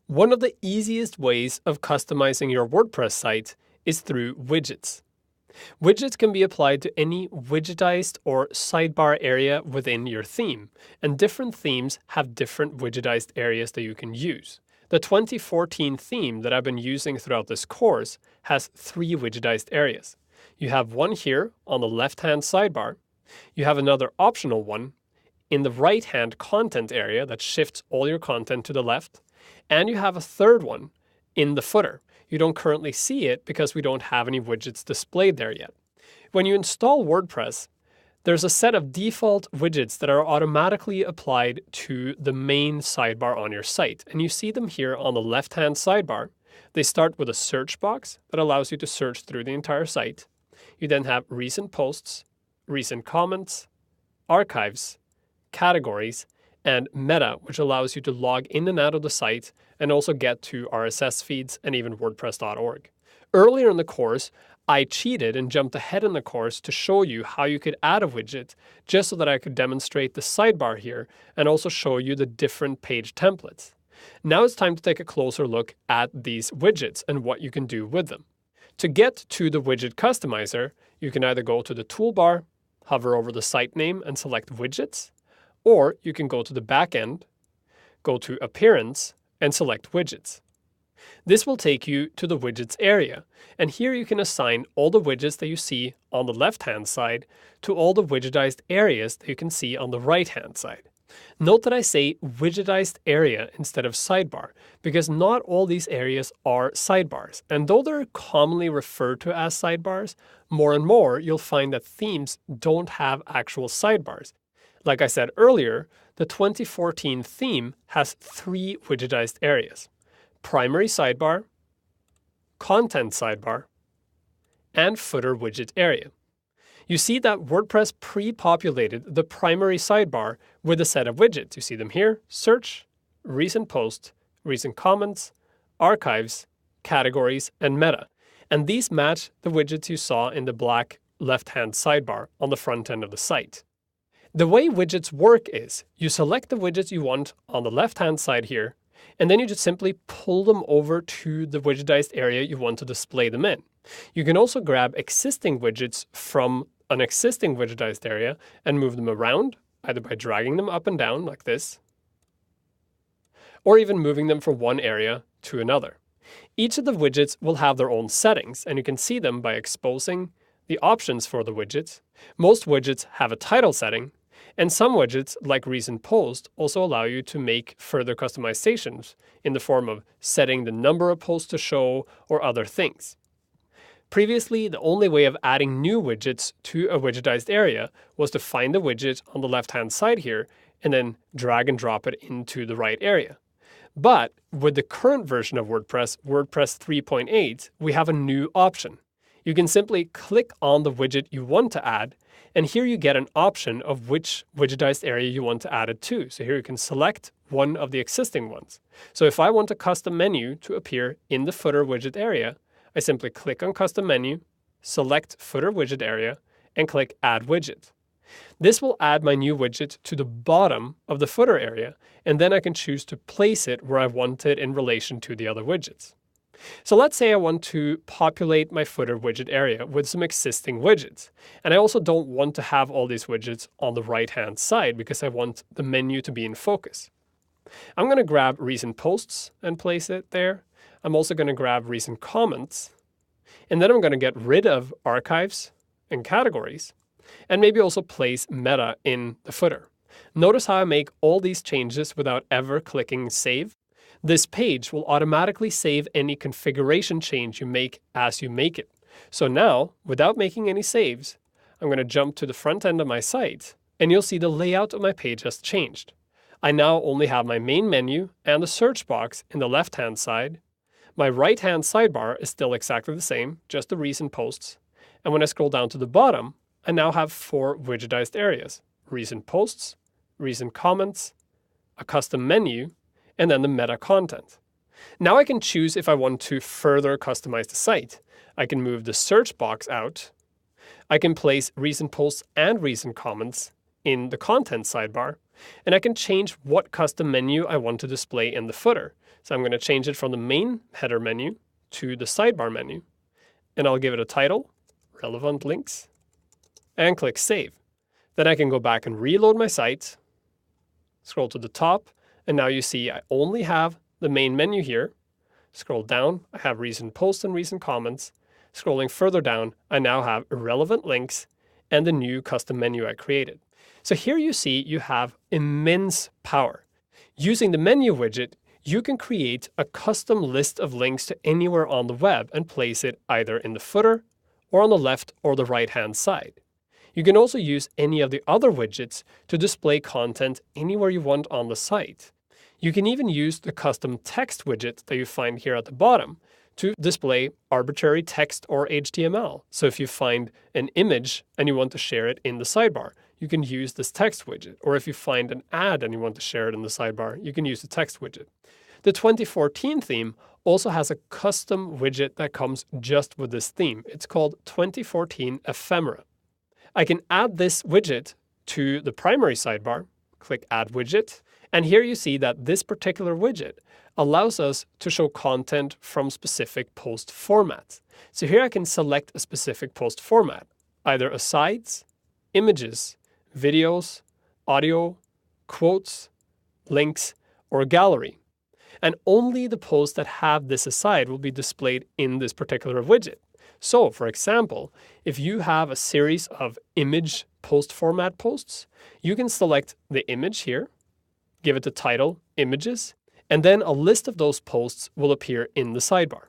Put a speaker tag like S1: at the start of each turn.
S1: One of the easiest ways of customizing your WordPress site is through widgets. Widgets can be applied to any widgetized or sidebar area within your theme, and different themes have different widgetized areas that you can use. The 2014 theme that I've been using throughout this course has 3 widgetized areas. You have one here on the left-hand sidebar. You have another optional one in the right-hand content area that shifts all your content to the left. And you have a third one in the footer. You don't currently see it because we don't have any widgets displayed there yet. When you install WordPress, there's a set of default widgets that are automatically applied to the main sidebar on your site. And you see them here on the left-hand sidebar. They start with a search box that allows you to search through the entire site. You then have recent posts, recent comments, archives, categories, and meta, which allows you to log in and out of the site and also get to RSS feeds and even WordPress.org. Earlier in the course, I cheated and jumped ahead in the course to show you how you could add a widget just so that I could demonstrate the sidebar here and also show you the different page templates. Now it's time to take a closer look at these widgets and what you can do with them. To get to the widget customizer, you can either go to the toolbar, hover over the site name and select widgets, or you can go to the back end, go to Appearance, and select Widgets. This will take you to the Widgets area, and here you can assign all the widgets that you see on the left-hand side to all the widgetized areas that you can see on the right-hand side. Note that I say widgetized area instead of sidebar, because not all these areas are sidebars, and though they're commonly referred to as sidebars, more and more you'll find that themes don't have actual sidebars. Like I said earlier, the 2014 theme has 3 widgetized areas: primary sidebar, content sidebar, and footer widget area. You see that WordPress pre-populated the primary sidebar with a set of widgets. You see them here: search, recent post, recent comments, archives, categories, and meta. And these match the widgets you saw in the black left-hand sidebar on the front end of the site. The way widgets work is you select the widgets you want on the left-hand side here, and then you just simply pull them over to the widgetized area you want to display them in. You can also grab existing widgets from an existing widgetized area and move them around, either by dragging them up and down like this, or even moving them from one area to another. Each of the widgets will have their own settings, and you can see them by exposing the options for the widgets. Most widgets have a title setting, and some widgets, like recent post, also allow you to make further customizations in the form of setting the number of posts to show or other things. Previously, the only way of adding new widgets to a widgetized area was to find the widget on the left-hand side here and then drag and drop it into the right area. But with the current version of WordPress, WordPress 3.8, we have a new option. You can simply click on the widget you want to add, and here you get an option of which widgetized area you want to add it to. So here you can select one of the existing ones. So if I want a custom menu to appear in the footer widget area, I simply click on Custom Menu, select Footer Widget Area, and click Add Widget. This will add my new widget to the bottom of the footer area, and then I can choose to place it where I want it in relation to the other widgets. So let's say I want to populate my footer widget area with some existing widgets. And I also don't want to have all these widgets on the right-hand side because I want the menu to be in focus. I'm going to grab recent posts and place it there. I'm also going to grab recent comments. And then I'm going to get rid of archives and categories, and maybe also place meta in the footer. Notice how I make all these changes without ever clicking Save. This page will automatically save any configuration change you make as you make it. So now, without making any saves, I'm going to jump to the front end of my site, and you'll see the layout of my page has changed. I now only have my main menu and the search box in the left-hand side. My right-hand sidebar is still exactly the same, just the recent posts. And when I scroll down to the bottom, I now have 4 widgetized areas: recent posts, recent comments, a custom menu, and then the meta content. Now I can choose if I want to further customize the site. I can move the search box out. I can place recent posts and recent comments in the content sidebar, and I can change what custom menu I want to display in the footer. So I'm going to change it from the main header menu to the sidebar menu. And I'll give it a title, relevant links, and click Save. Then I can go back and reload my site, scroll to the top, and now you see I only have the main menu here. Scroll down, I have recent posts and recent comments. Scrolling further down, I now have irrelevant links and the new custom menu I created. So here you see you have immense power. Using the menu widget, you can create a custom list of links to anywhere on the web and place it either in the footer or on the left or the right-hand side. You can also use any of the other widgets to display content anywhere you want on the site. You can even use the custom text widget that you find here at the bottom to display arbitrary text or HTML. So if you find an image and you want to share it in the sidebar, you can use this text widget. Or if you find an ad and you want to share it in the sidebar, you can use the text widget. The 2014 theme also has a custom widget that comes just with this theme. It's called 2014 Ephemera. I can add this widget to the primary sidebar, click Add Widget, and here you see that this particular widget allows us to show content from specific post formats. So here I can select a specific post format, either asides, images, videos, audio, quotes, links, or gallery. And only the posts that have this aside will be displayed in this particular widget. So, for example, if you have a series of image post format posts, you can select the image here, give it the title, Images, and then a list of those posts will appear in the sidebar.